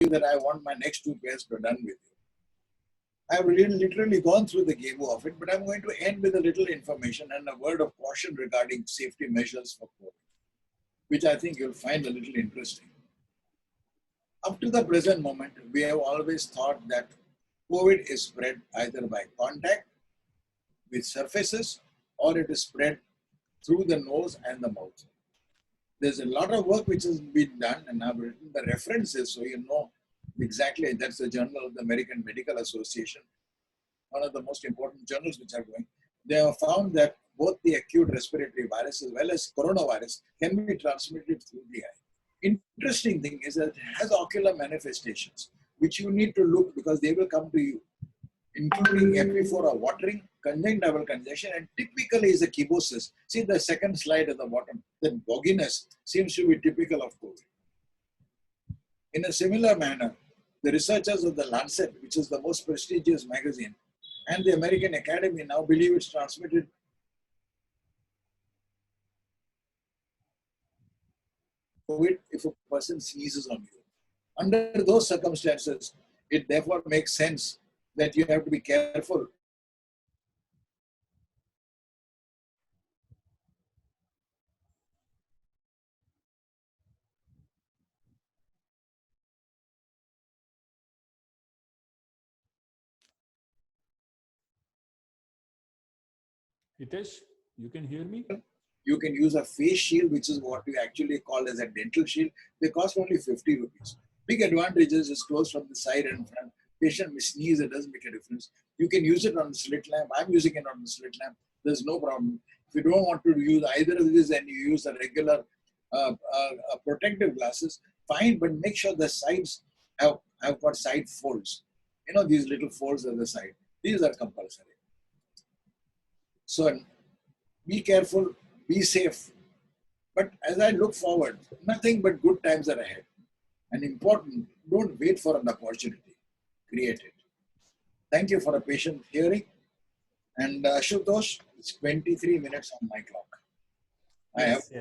that I want my next 2 pairs to done with you. I've really literally gone through the game of it, but I'm going to end with a little information and a word of caution regarding safety measures for COVID, which I think you'll find a little interesting. Up to the present moment, we have always thought that COVID is spread either by contact with surfaces or it is spread through the nose and the mouth. There's a lot of work which has been done, and I've written the references so you know exactly. That's the Journal of the American Medical Association, one of the most important journals which are going. They have found that both the acute respiratory virus as well as coronavirus can be transmitted through the eye. Interesting thing is that it has ocular manifestations, which you need to look because they will come to you, including epiphora watering, conjunctival congestion, and typically is a kibosis. See the second slide at the bottom, the bogginess seems to be typical of COVID. In a similar manner, the researchers of the Lancet, which is the most prestigious magazine, and the American Academy now believe it's transmitted COVID if a person sneezes on you. Under those circumstances, it therefore makes sense that you have to be careful. Hitesh, you can hear me? You can use a face shield, which is what we actually call as a dental shield. They cost only 50 rupees. Big advantages is closed from the side and front. Patient may sneeze, it doesn't make a difference. You can use it on the slit lamp. I'm using it on the slit lamp. There's no problem. If you don't want to use either of these and you use a regular protective glasses, fine, but make sure the sides have got side folds. You know, these little folds on the side. These are compulsory. So be careful, be safe. But as I look forward, nothing but good times are ahead. And important, don't wait for an opportunity. Create it. Thank you for a patient hearing. And Ashutosh, it's 23 minutes on my clock. Yes.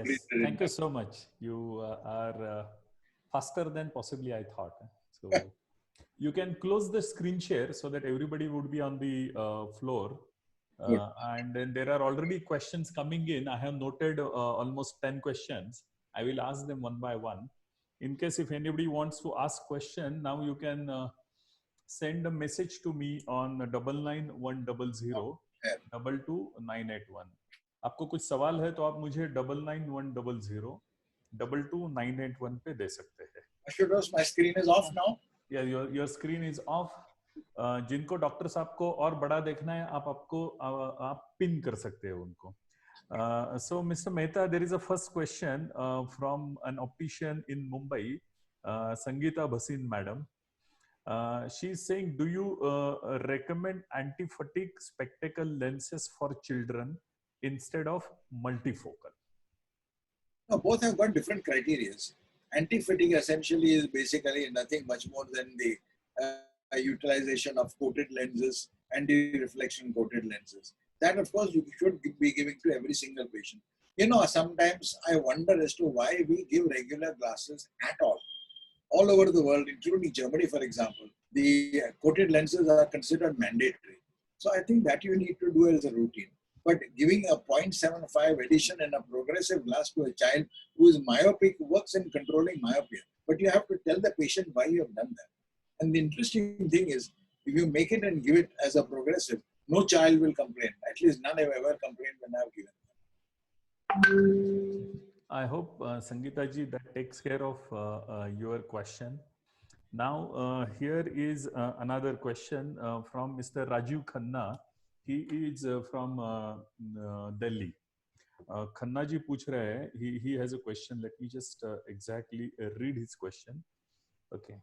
Thank you so much. You are faster than possibly I thought. So you can close the screen share so that everybody would be on the floor. And then there are already questions coming in. I have noted almost 10 questions. I will ask them one by one. In case if anybody wants to ask question, now you can send a message to me on 9910022981. आपको कुछ सवाल है तो आप मुझे 9910022981 पे दे सकते हैं. Ashutosh, my screen is off now. Yeah, your screen is off. जिनको डॉक्टर साहब को और बड़ा देखना है आप पिन कर सकते हो उनको. So Mr. Mehta, there is a first question from an optician in Mumbai, Sangeeta Bhasin madam. She is saying, do you recommend anti-fatigue spectacle lenses for children instead of multifocal? No, both have got different criteria. Anti-fatigue essentially is basically nothing much more than the utilization of coated lenses, anti-reflection coated lenses. That, of course, you should be giving to every single patient. You know, sometimes I wonder as to why we give regular glasses at all. All over the world, including Germany, for example, the coated lenses are considered mandatory. So I think that you need to do as a routine. But giving a 0.75 addition and a progressive glass to a child who is myopic works in controlling myopia. But you have to tell the patient why you have done that. And the interesting thing is, if you make it and give it as a progressive, no child will complain. At least none have ever complained when I have given them. I hope, Sangeeta ji, that takes care of your question. Now, here is another question from Mr. Rajiv Khanna. He is from Delhi. Khanna ji पूछ रहे हैं, he has a question. Let me just exactly read his question. Okay.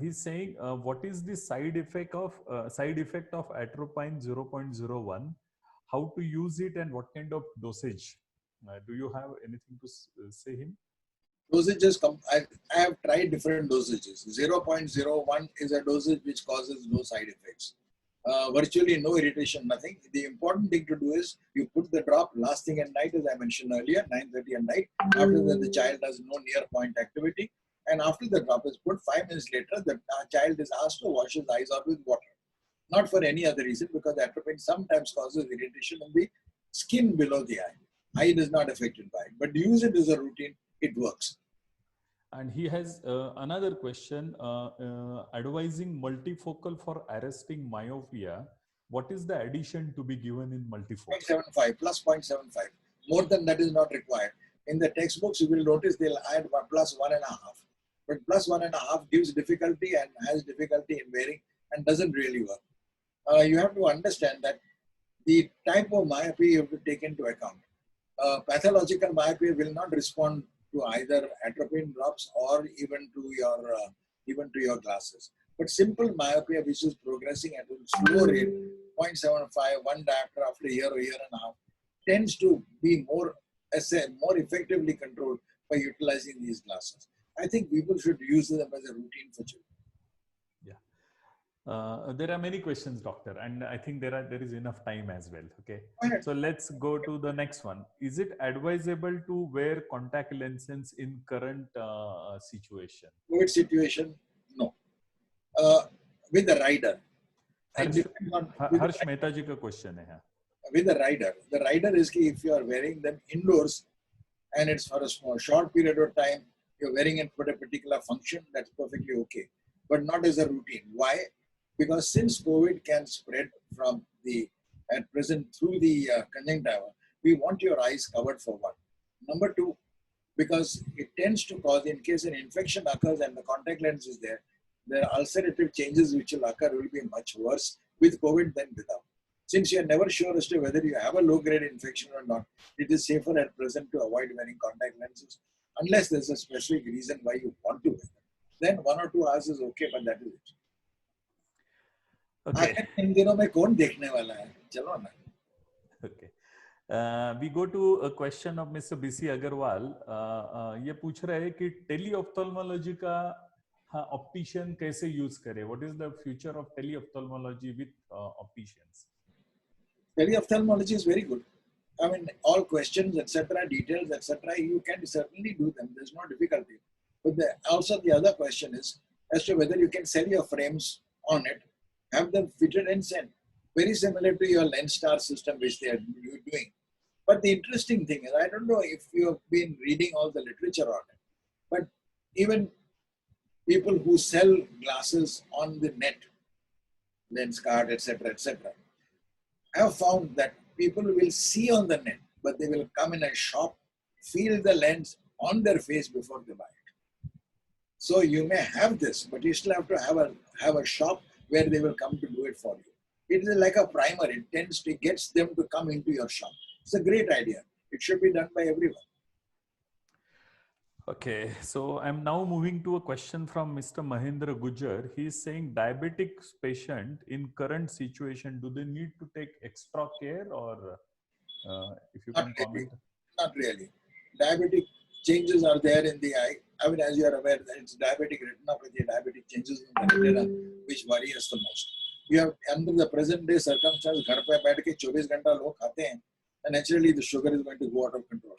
He's saying, what is the side effect of atropine 0.01? How to use it and what kind of dosage? Do you have anything to say him? Dosages, I have tried different dosages. 0.01 is a dosage which causes no side effects. Virtually no irritation, nothing. The important thing to do is you put the drop last thing at night, as I mentioned earlier, 9:30 at night. After that, the child has no near point activity. And after the drop is put, 5 minutes later, the child is asked to wash his eyes out with water. Not for any other reason, because atropine sometimes causes irritation in the skin below the eye. Eye is not affected by it, but use it as a routine, it works. And he has another question, advising multifocal for arresting myopia. What is the addition to be given in multifocal? 0.75 plus 0.75. More than that is not required. In the textbooks, you will notice they'll add plus 1.5. But plus 1.5 gives difficulty and has difficulty in wearing and doesn't really work. You have to understand that the type of myopia you have to take into account. Pathological myopia will not respond to either atropine drops or even to your glasses. But simple myopia, which is progressing at a slow rate, 0.75, 1 diopter after a year or year and a half, tends to be more effectively controlled by utilizing these glasses. I think people should use them as a routine for children. There are many questions, doctor, and I think there is enough time as well. Okay, so let's go to the next one. Is it advisable to wear contact lenses in current situation? COVID situation, no. With the rider. Harsh Mehta ji ka question hai. With the rider is ki if you are wearing them indoors and it's for a short period of time, you're wearing it for a particular function, that's perfectly okay, but not as a routine. Why? Because since COVID can spread from at present through the conjunctiva, we want your eyes covered for one. Number two, because it tends to cause, in case an infection occurs and the contact lens is there, the ulcerative changes which will occur will be much worse with COVID than without. Since you are never sure as to whether you have a low-grade infection or not, it is safer at present to avoid wearing contact lenses, unless there's a specific reason why you want to wear them. Then 1 or 2 hours is okay, but that is it. Okay. Okay. We go to a question of Mr. B.C. Agarwal. ये पूछ रहे हैं कि teleophthalmology का optician कैसे use करे? What is the future of teleophthalmology with opticians? Teleophthalmology is very good. I mean, all questions, etc., details, etc., you can certainly do them. There's no difficulty. But also the other question is as to whether you can sell your frames on it, have them fitted and sent. Very similar to your Lenstar system, which they are doing. But the interesting thing is, I don't know if you have been reading all the literature on it, but even people who sell glasses on the net, Lenskart, etc., have found that people will see on the net, but they will come in a shop, feel the lens on their face before they buy it. So you may have this, but you still have to have a shop where they will come to do it for you. It is like a primer. It gets them to come into your shop. It's a great idea. It should be done by everyone. Okay, so I'm now moving to a question from Mr. Mahendra Gujar. He is saying diabetic patient in current situation, do they need to take extra care, or if you can comment? Not really. Diabetic changes are there in the eye. I mean, as you are aware, it's diabetic retinopathy, diabetic changes in the retina, which worry us the most. You have, under the present day circumstance, घर पे बैठ के 24 घंटा लोग खाते हैं, and naturally the sugar is going to go out of control.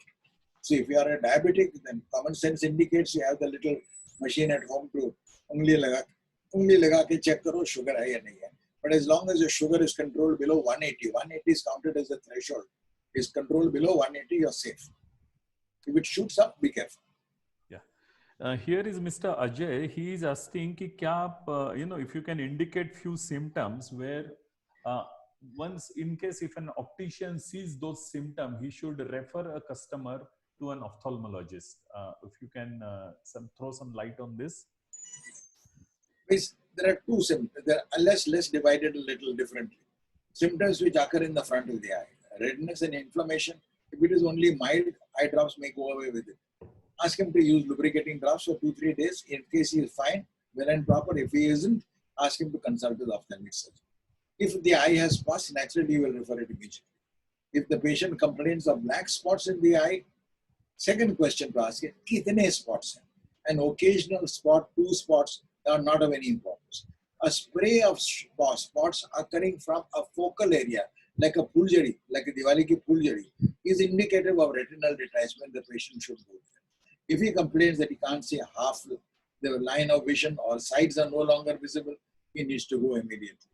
So if you are a diabetic, then common sense indicates you have the little machine at home to ungli laga ke check karo sugar hai ya nahi hai. But as long as your sugar is controlled below 180, 180 is counted as a threshold. Is controlled below 180, you're safe. If it shoots up, be careful. Yeah. Here is Mr. Ajay. He is asking ki kya aap, if you can indicate few symptoms where once in case if an optician sees those symptoms, he should refer a customer to an ophthalmologist. If you can throw some light on this. There are two symptoms. They are less divided a little differently. Symptoms which occur in the front of the eye. Redness and inflammation. If it is only mild, eye drops may go away with it. Ask him to use lubricating drops for 2-3 days. In case he is fine, well and proper. If he isn't, ask him to consult with ophthalmic surgeon. If the eye has pus, naturally you will refer it immediately. If the patient complains of black spots in the eye, second question to ask is, kitne spots hai? An occasional spot, 2 spots are not of any importance. A spray of spots occurring from a focal area, like a puljari, like a Diwali ki puljari, is indicative of retinal detachment. The patient should go there. If he complains that he can't see half the line of vision or sides are no longer visible, he needs to go immediately.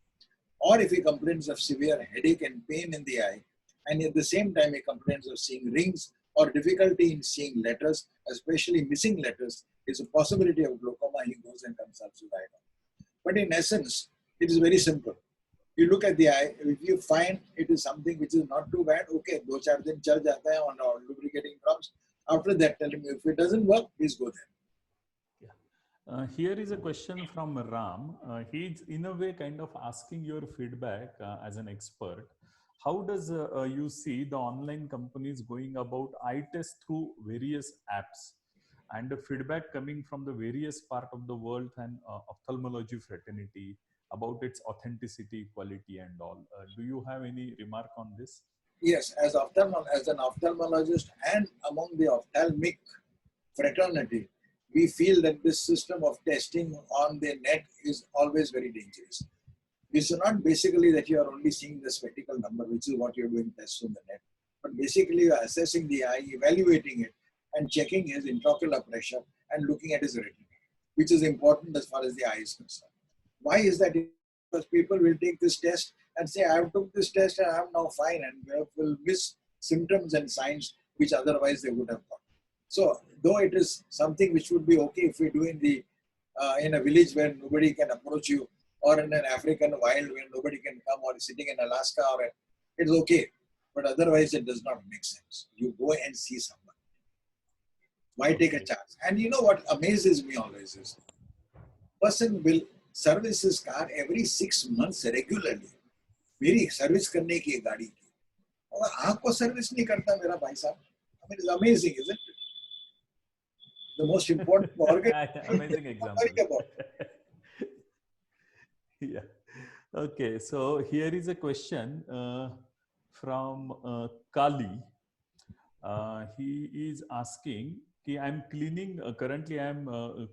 Or if he complains of severe headache and pain in the eye, and at the same time he complains of seeing rings or difficulty in seeing letters, especially missing letters, is a possibility of glaucoma, he goes and consults with eye doctor. But in essence, it is very simple. You look at the eye, if you find it is something which is not too bad, okay, 2-4 दिन चल जाता है on lubricating drops. After that, tell him if it doesn't work, please go there. Here is a question from Ram. He's in a way kind of asking your feedback as an expert. How does you see the online companies going about eye test through various apps and the feedback coming from the various part of the world and ophthalmology fraternity about its authenticity, quality and all? Do you have any remark on this? Yes, as an ophthalmologist and among the ophthalmic fraternity, we feel that this system of testing on the net is always very dangerous. It's not basically that you are only seeing the spectacle number, which is what you're doing tests on the net, but basically you are assessing the eye, evaluating it, and checking his intraocular pressure and looking at his retina, which is important as far as the eye is concerned. Why is that? Because people will take this test and say, I have took this test and I am now fine, and will miss symptoms and signs which otherwise they would have got. So, though it is something which would be okay if we do in a village where nobody can approach you, or in an African wild where nobody can come, or sitting in Alaska, it's okay. But otherwise, it does not make sense. You go and see someone. Why take a chance? And you know what amazes me always is, person will service his car every 6 months regularly. मेरी service करने की गाड़ी की, और आँख को service नहीं करता मेरा भाई साहब. I mean, it's amazing, isn't it? The most important organ. Amazing example. Yeah. Okay. So here is a question from Kali. He is asking, I'm cleaning, currently I'm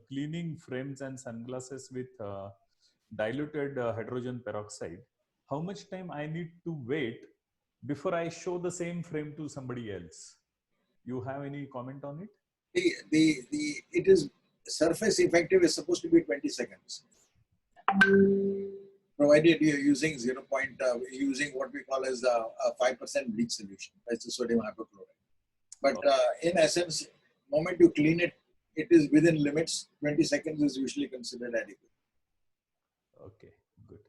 cleaning frames and sunglasses with diluted hydrogen peroxide. How much time I need to wait before I show the same frame to somebody else? You have any comment on it? It is surface effective is supposed to be 20 seconds. Provided you're using using what we call as a 5% bleach solution. That's the sodium hypochlorite. But in essence, moment you clean it, it is within limits. 20 seconds is usually considered adequate. Okay, good.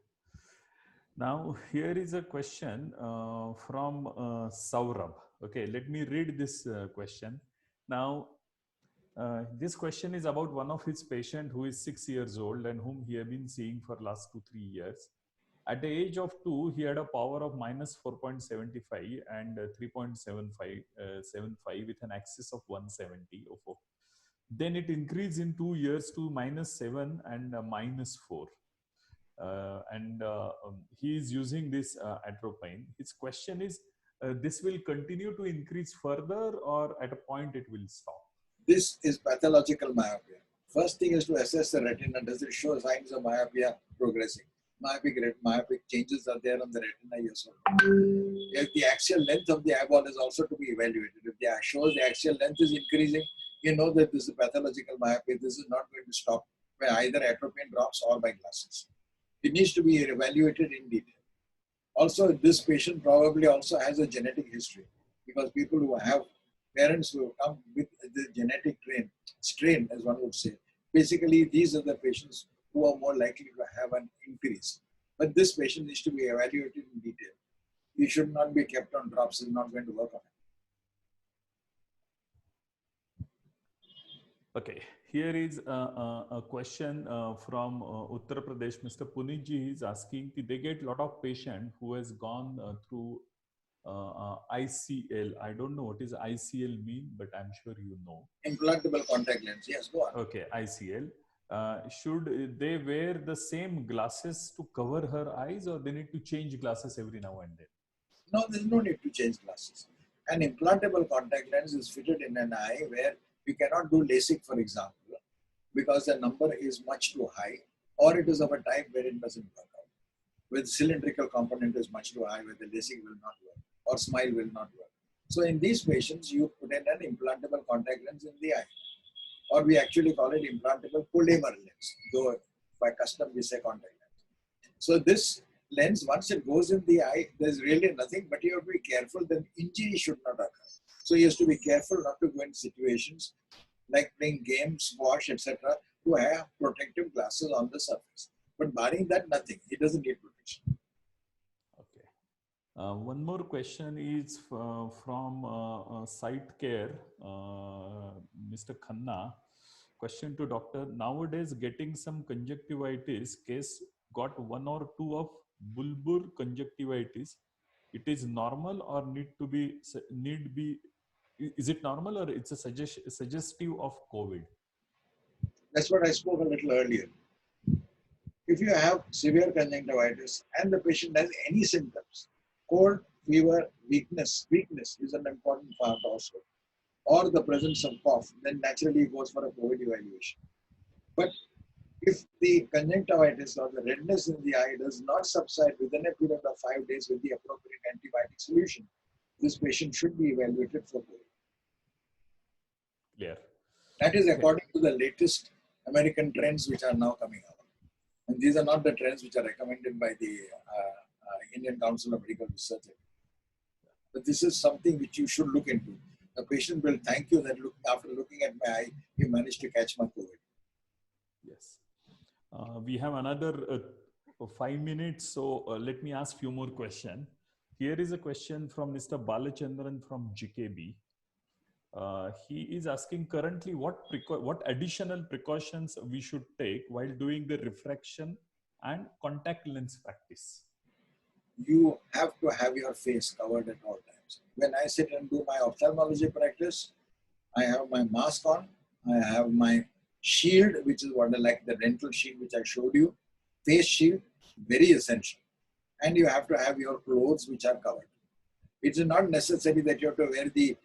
Now, here is a question from Saurabh. Okay, let me read this question. Now, this question is about one of his patients who is 6 years old and whom he has been seeing for last 2-3 years. At the age of 2, he had a power of minus 4.75 and 3.75 with an axis of 170. Then it increased in 2 years to minus 7 and minus 4. He is using this atropine. His question is, this will continue to increase further or at a point it will stop? This is pathological myopia. First thing is to assess the retina. Does it show signs of myopia progressing? Myopic changes are there on the retina, yes or no. If the axial length of the eyeball is also to be evaluated. If the shows the axial length is increasing, you know that this is pathological myopia. This is not going to stop by either atropine drops or by glasses. It needs to be evaluated in detail. Also, this patient probably also has a genetic history, because people who have parents who come with the genetic strain, as one would say, basically these are the patients who are more likely to have an increase. But this patient needs to be evaluated in detail. He should not be kept on drops. It's not going to work on him. Okay, here is a question from Uttar Pradesh. Mr. Punitji is asking, they get a lot of patients who has gone through ICL. I don't know what is ICL mean, but I'm sure you know. Implantable contact lens. Yes, go on. Okay, ICL. Should they wear the same glasses to cover her eyes, or they need to change glasses every now and then? No, there's no need to change glasses. An implantable contact lens is fitted in an eye where you cannot do LASIK, for example, because the number is much too high, or it is of a type where it doesn't work out. With cylindrical component is much too high, where the LASIK will not work, or SMILE will not work. So in these patients, you put in an implantable contact lens in the eye. or we actually call it implantable polymer lens, though by custom we say contact lens. So this lens, once it goes in the eye, there's really nothing, but you have to be careful that injury should not occur. So he has to be careful not to go in situations like playing games, squash, etc., to have protective glasses on the surface. But barring that, nothing. He doesn't need protection. Okay. One more question is from Site Care, Mr. Khanna. Question to doctor. Nowadays, getting some conjunctivitis case got 1 or 2 of bulbar conjunctivitis. It is normal or is it normal or it's a suggestive of COVID? That's what I spoke a little earlier. If you have severe conjunctivitis and the patient has any symptoms, cold, fever, weakness is an important part also, or the presence of cough, then naturally he goes for a COVID evaluation. But if the conjunctivitis or the redness in the eye does not subside within a period of 5 days with the appropriate antibiotic solution, this patient should be evaluated for COVID. Clear. That is according to the latest American trends which are now coming out. And these are not the trends which are recommended by the Indian Council of Medical Research. But this is something which you should look into. The patient will thank you that after looking at my eye, you managed to catch my COVID. Yes. We have another 5 minutes, so let me ask few more questions. Here is a question from Mr. Balachandran from GKB. He is asking currently what additional precautions we should take while doing the refraction and contact lens practice. You have to have your face covered at all times. When I sit and do my ophthalmology practice, I have my mask on, I have my shield, which is what I like, the dental shield which I showed you, face shield, very essential. And you have to have your clothes which are covered. It is not necessary that you have to wear the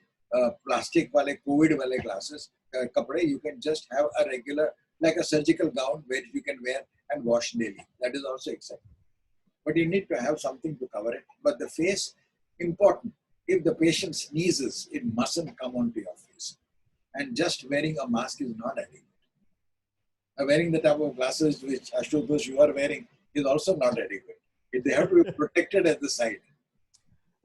plastic wale, COVID wale glasses, kapde. You can just have a regular, like a surgical gown where you can wear and wash daily. That is also acceptable. But you need to have something to cover it. But the face, important. If the patient sneezes, it mustn't come onto your face. And just wearing a mask is not adequate. Wearing the type of glasses which Ashutosh you are wearing is also not adequate. They have to be protected at the side.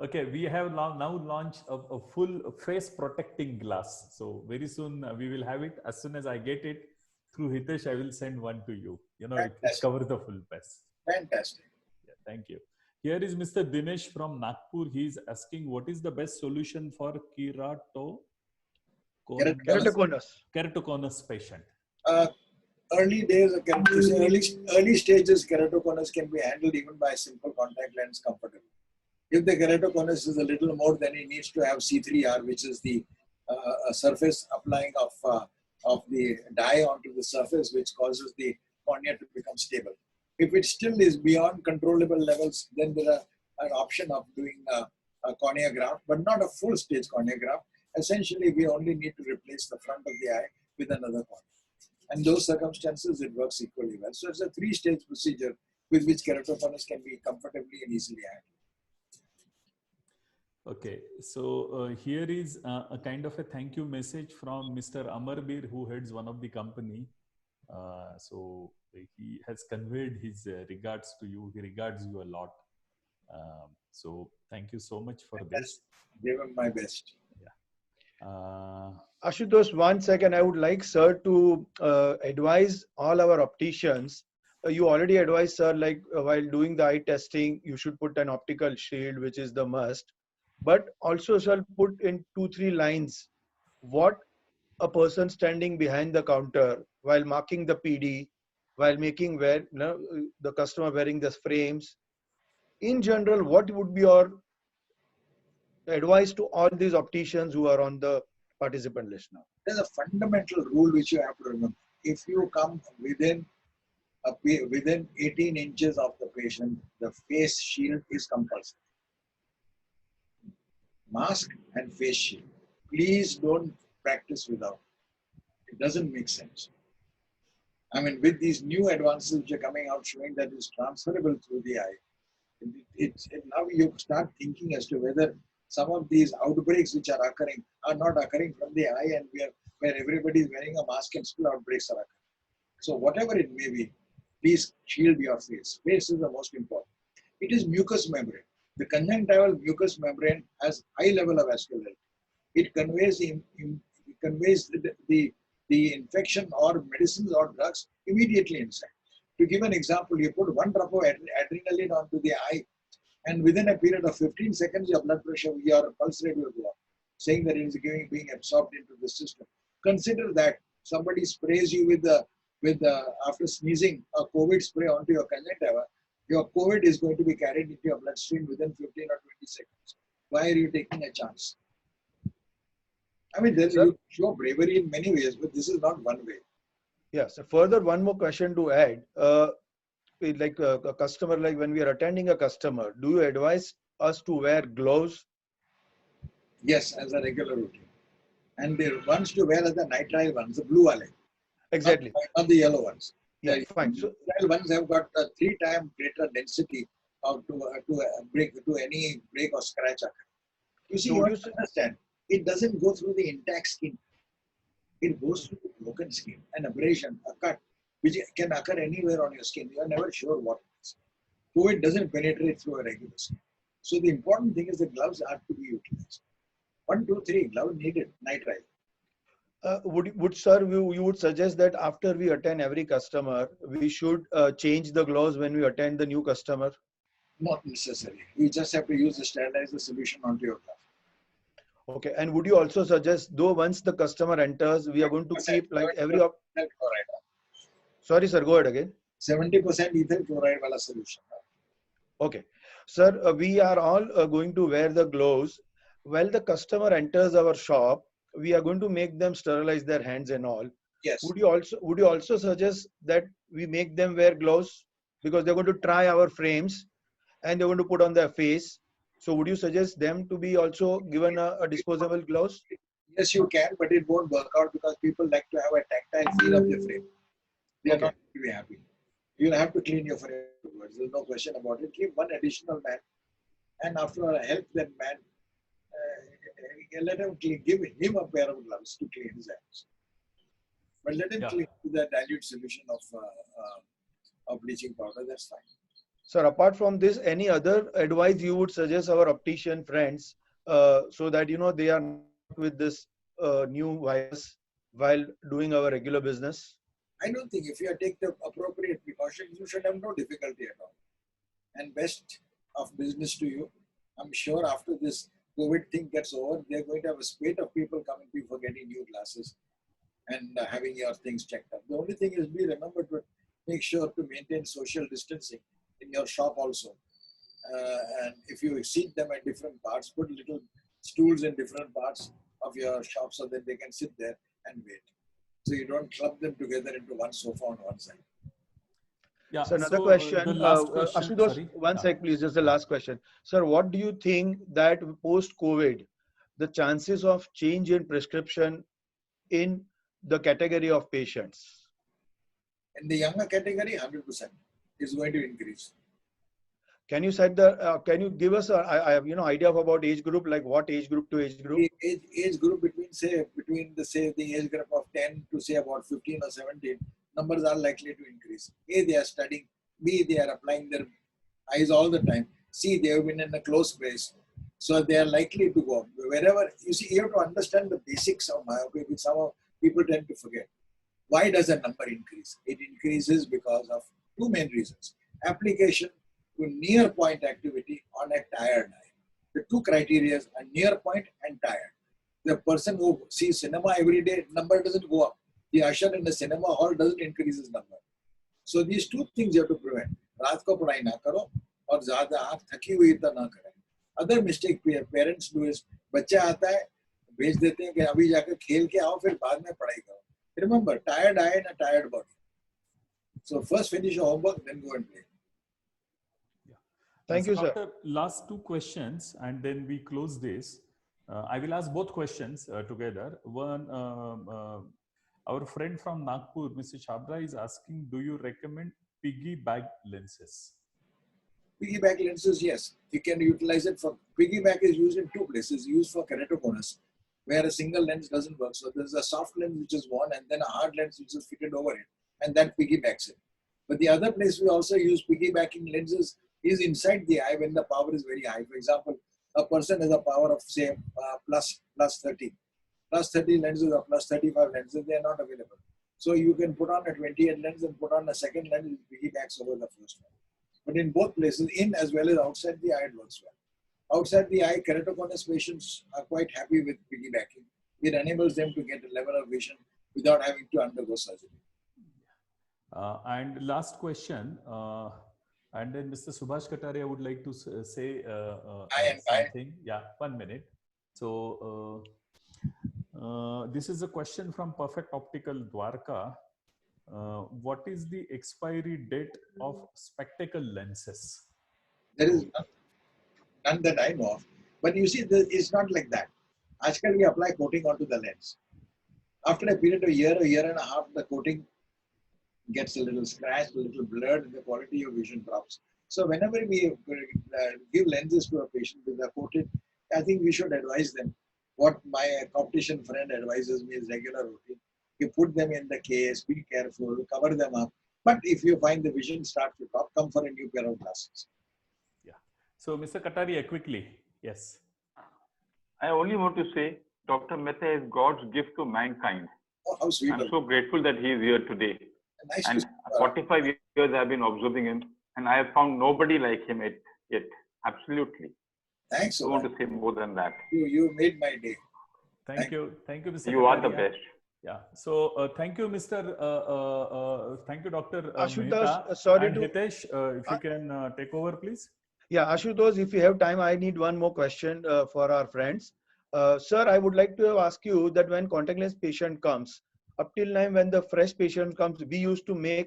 Okay, we have now launched a full face protecting glass. So very soon we will have it. As soon as I get it through Hitesh, I will send one to you. You know, it covers the full face. Fantastic. Yeah, thank you. Here is Mr. Dinesh from Nagpur. He is asking, what is the best solution for keratoconus patient? Early days of early stages keratoconus can be handled even by a simple contact lens comfortably. If the keratoconus is a little more, then he needs to have C3R, which is the surface applying of the dye onto the surface, which causes the cornea to become stable. If it still is beyond controllable levels, then there are an option of doing a cornea graft, but not a full stage cornea graft. Essentially, we only need to replace the front of the eye with another cornea. And those circumstances, it works equally well. So it's a 3-stage procedure with which keratoconus can be comfortably and easily handled. Okay, so here is a kind of a thank you message from Mr. Amarbir, who heads one of the company. So he has conveyed his regards to you. He regards you a lot. So thank you so much for this. Give him my best. Yeah. Ashutosh, 1 second. I would like sir to advise all our opticians. You already advised, sir, like while doing the eye testing, you should put an optical shield, which is the must. But also, sir, put in 2-3 lines what a person standing behind the counter while marking the PD, while making the customer wearing the frames. In general, what would be your advice to all these opticians who are on the participant list now? There's a fundamental rule which you have to remember. If you come within 18 inches of the patient, the face shield is compulsory. Mask and face shield. Please don't practice without. It doesn't make sense. I mean, with these new advances which are coming out showing that it's transferable through the eye, now you start thinking as to whether some of these outbreaks which are not occurring from the eye, and where everybody is wearing a mask and still outbreaks are occurring. So whatever it may be, please shield your face. Face is the most important. It is mucous membrane. The conjunctival mucous membrane has high level of vascularity. It conveys the infection or medicines or drugs immediately inside. To give an example, you put one drop of adrenaline onto the eye, and within a period of 15 seconds, your blood pressure, your pulse rate will go up, saying that it is being absorbed into the system. Consider that somebody sprays you after sneezing a COVID spray onto your conjunctiva, your COVID is going to be carried into your bloodstream within 15 or 20 seconds. Why are you taking a chance? I mean, you show bravery in many ways, but this is not one way. Yes. Further, one more question to add. Like a customer, like when we are attending a customer, do you advise us to wear gloves? Yes, as a regular routine. And the ones to wear are the nitrile ones, the blue one. Exactly. Not the yellow ones. Yeah, the fine. So nitrile ones have got a 3 times greater density to any break or scratch. You see, you have to understand, it doesn't go through the intact skin. It goes through the broken skin, an abrasion, a cut, which can occur anywhere on your skin. You are never sure what it is. COVID doesn't penetrate through a regular skin. So the important thing is the gloves are to be utilized. 1, 2, 3 gloves needed, nitrile. Would sir, you would suggest that after we attend every customer, we should change the gloves when we attend the new customer? Not necessary. You just have to use the sterilizer solution onto your glove. Okay. And would you also suggest, though once the customer enters, we are going to keep like every... Sorry, sir, go ahead again. 70% ethyl chloride wala solution. Okay. Sir, we are all going to wear the gloves. While the customer enters our shop, we are going to make them sterilize their hands and all. Yes. Would you also suggest that we make them wear gloves, because they're going to try our frames and they're going to put on their face? So would you suggest them to be also given a disposable gloves? Yes, you can, but it won't work out because people like to have a tactile feel of the frame. They are not going to be happy. You'll have to clean your frame afterwards. There's no question about it. Keep one additional man, and after help that man, let him clean. Give him a pair of gloves to clean his hands. But let him clean with the dilute solution of bleaching powder. That's fine. Sir, apart from this, any other advice you would suggest our optician friends so that they are not with this new virus while doing our regular business? I don't think if you take the appropriate precautions, you should have no difficulty at all. And best of business to you. I'm sure after this COVID thing gets over, they're going to have a spate of people coming to you for getting new glasses and having your things checked up. The only thing is, remember to make sure to maintain social distancing in your shop also. And if you seat them at different parts, put little stools in different parts of your shop so that they can sit there and wait. So you don't club them together into one sofa on one side. Yeah. So another question. Ashutosh, one sec, please. Just the last question. Sir, what do you think that post-COVID, the chances of change in prescription in the category of patients? In the younger category, 100% is going to increase. Can you set the? Can you give us a idea of about age group, like what age group to age group? Age group between the age group of 10 to say about 15 or 17, numbers are likely to increase. A, they are studying. B, they are applying their eyes all the time. C, they have been in a close space, so they are likely to go. Wherever you see, you have to understand the basics of myopia, which some people tend to forget. Why does a number increase? It increases because of two main reasons: application to near point activity on a tired eye. The two criteria are near point and tired. The person who sees cinema every day, number doesn't go up. The usher in the cinema hall doesn't increase his number. So these two things you have to prevent. रात को पढ़ाई ना करो और ज़्यादा आँख थकी हुई तो ना करें. Other mistake parents do is बच्चा आता है भेज देते हैं कि अभी जाकर खेल के आओ फिर बाद में पढ़ाई करो. Remember, tired eye and a tired body. So first finish your homework, then go and play. Thank you, sir. Last two questions, and then we close this. I will ask both questions together. One, our friend from Nagpur, Mr. Chabra, is asking, do you recommend piggyback lenses? Piggyback lenses, yes. You can utilize it for, piggyback is used in two places. Used for keratoconus. where a single lens doesn't work. So there's a soft lens which is worn and then a hard lens which is fitted over it, and that piggybacks it. But the other place we also use piggybacking lenses is inside the eye when the power is very high. For example, a person has a power of say plus 30. Plus 30 lenses or plus 35 lenses, they are not available. So you can put on a 28 lens and put on a second lens which piggybacks over the first one. But in both places, in as well as outside the eye, it works well. Outside the eye, keratoconus patients are quite happy with piggybacking. It enables them to get a level of vision without having to undergo surgery. And last question, and then Mr. Subhash Kataria would like to say something. Yeah, 1 minute. So this is a question from Perfect Optical Dwarka. What is the expiry date of spectacle lenses? There is none that I know of. But you see, it's not like that. આજકાલ we apply coating onto the lens. After a period of a year and a half, the coating gets a little scratched, a little blurred, and the quality of vision drops. So whenever we give lenses to a patient with a coated, I think we should advise them. What my competition friend advises me is regular routine. You put them in the case, be careful, cover them up. But if you find the vision starts to drop, come for a new pair of glasses. Yeah. So Mr. Kataria, quickly. Yes. I only want to say Dr. Mehta is God's gift to mankind. Oh, how sweet. I'm so grateful that he is here today. Nice and 45 years I've been observing him, and I have found nobody like him yet. Absolutely. Thanks. I don't want to say more than that. You made my day. Thank you, Mr. You Kataria. are the best. Yeah. So thank you, Mr. Thank you, Dr. Ashutosh, Mehta. sorry and to Hitesh, if you can take over, please. Yeah, Ashutosh, if you have time, I need one more question for our friends. Sir, I would like to ask you that when contact lens patient comes, up till now when the fresh patient comes, we used to wear,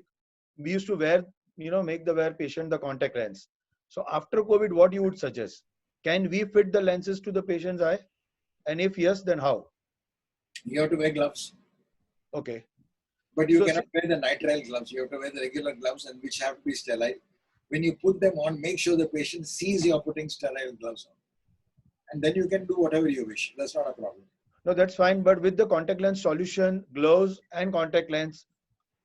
make the wear patient the contact lens. So after COVID, what you would suggest? Can we fit the lenses to the patient's eye? And if yes, then how? You have to wear gloves. Okay. But you cannot wear the nitrile gloves. You have to wear the regular gloves, and which have to be sterile. When you put them on, make sure the patient sees you're putting sterile gloves on. And then you can do whatever you wish. That's not a problem. No, that's fine. But with the contact lens solution, gloves and contact lens,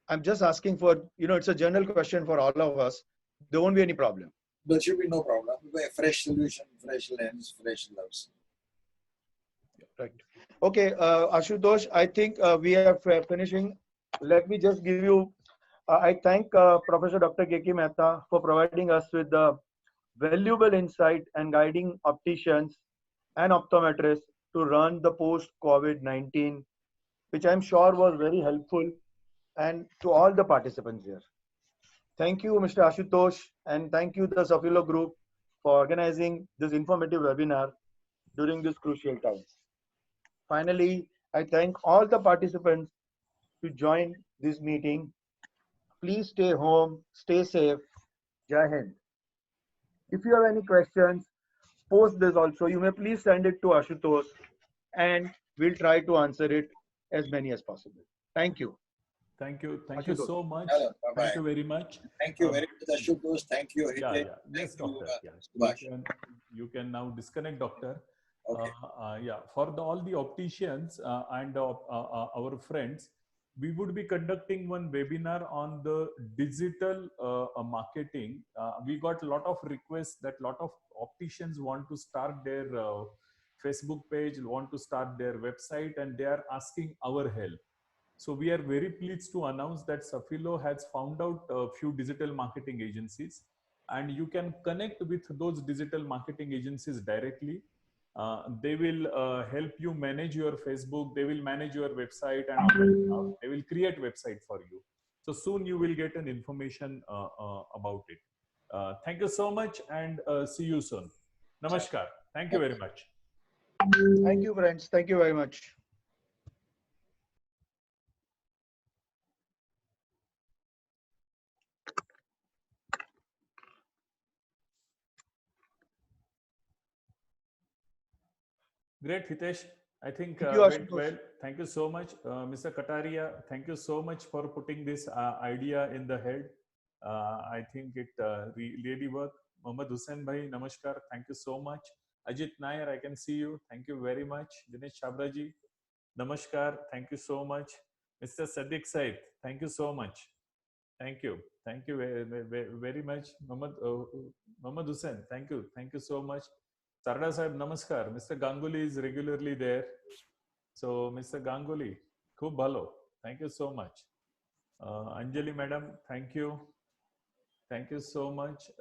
I'm just asking for, it's a general question for all of us. There won't be any problem. There should be no problem. Fresh solution, fresh lens, fresh gloves. Right. Okay, Ashutosh, I think we are finishing. Let me just give you, I thank Professor Dr. K.K. Mehta for providing us with the valuable insight and guiding opticians and optometrists to run the post-COVID-19, which I'm sure was very helpful, and to all the participants here. Thank you, Mr. Ashutosh, and thank you, the Safilo Group, for organizing this informative webinar during this crucial time. Finally, I thank all the participants to join this meeting. Please stay home, stay safe. Jai Hind. If you have any questions, post this also. You may please send it to Ashutosh, and we'll try to answer it as many as possible. Thank you. Thank you. Thank you so much. Thank you very much. Thank you very much, Ashutosh. Thank you, Hitesh. Yes, Doctor. You can now disconnect, Doctor. Okay. For all the opticians and our friends, we would be conducting one webinar on the digital marketing. We got a lot of requests that a lot of opticians want to start their Facebook page, want to start their website, and they are asking our help. So we are very pleased to announce that Safilo has found out a few digital marketing agencies, and you can connect with those digital marketing agencies directly. They will help you manage your Facebook, they will manage your website, and they will create website for you. So soon you will get an information about it. Thank you so much, and see you soon. Namaskar. Thank you very much. Thank you, friends. Thank you very much. Great, Hitesh. I think went well. Thank you so much, Mr. Kataria. Thank you so much for putting this idea in the head. I think it really worked. Mohammad Hussain Bhai, namaskar. Thank you so much. Ajit Nair, I can see you. Thank you very much. Dinesh Chabraji, namaskar. Thank you so much. Mr. Sadiq Said, thank you so much. Thank you. Thank you very much. Mohammad Hussain, thank you. Thank you so much. Sarda Sahib, namaskar. Mr. Ganguly is regularly there. So, Mr. Ganguly, khub bhalo. Thank you so much. Anjali Madam, thank you. Thank you so much.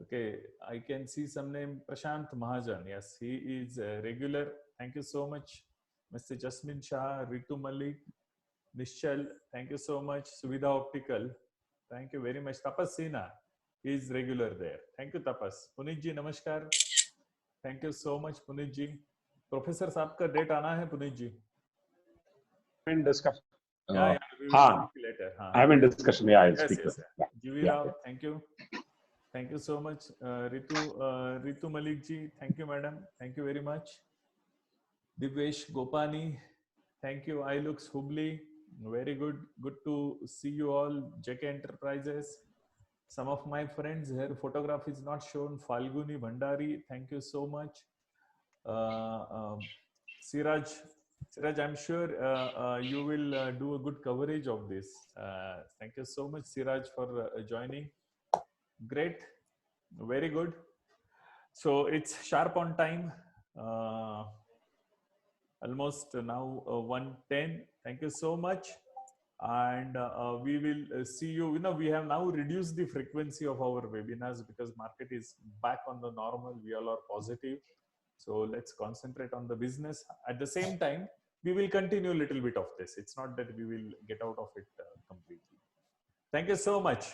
Okay, I can see some name, Prashant Mahajan. Yes, he is regular. Thank you so much. Mr. Jasmine Shah, Ritu Malik, Nishchal, thank you so much. Suvidha Optical, thank you very much. Tapas Sina is regular there. Thank you, Tapas. Puneet ji, namaskar. Thank you so much, Puneet ji. Professor साहब का date आना है, Puneet ji. In discussion. Yeah, we will speak later. I'm in discussion. Yeah, I'll speak. Yes. Jivi Rao, thank you. Thank you so much. Ritu Malik ji, thank you, madam. Thank you very much. Divyesh Gopani, thank you. iLux Hubli, very good. Good to see you all. JK Enterprises. Some of my friends here, photograph is not shown. Falguni Bhandari, thank you so much. Siraj, I'm sure you will do a good coverage of this. Thank you so much, Siraj, for joining. Great, very good. So it's sharp on time. Almost now 1:10. Thank you so much. And we will see you. You know, we have now reduced the frequency of our webinars because market is back on the normal. We all are positive. So let's concentrate on the business. At the same time, we will continue a little bit of this. It's not that we will get out of it completely. Thank you so much.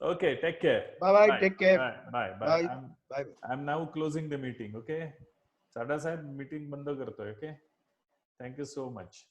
Okay, take care. Bye. Take care. Bye. Bye. I'm now closing the meeting. Okay. Sada sahib, meeting banda karto. Okay. Thank you so much.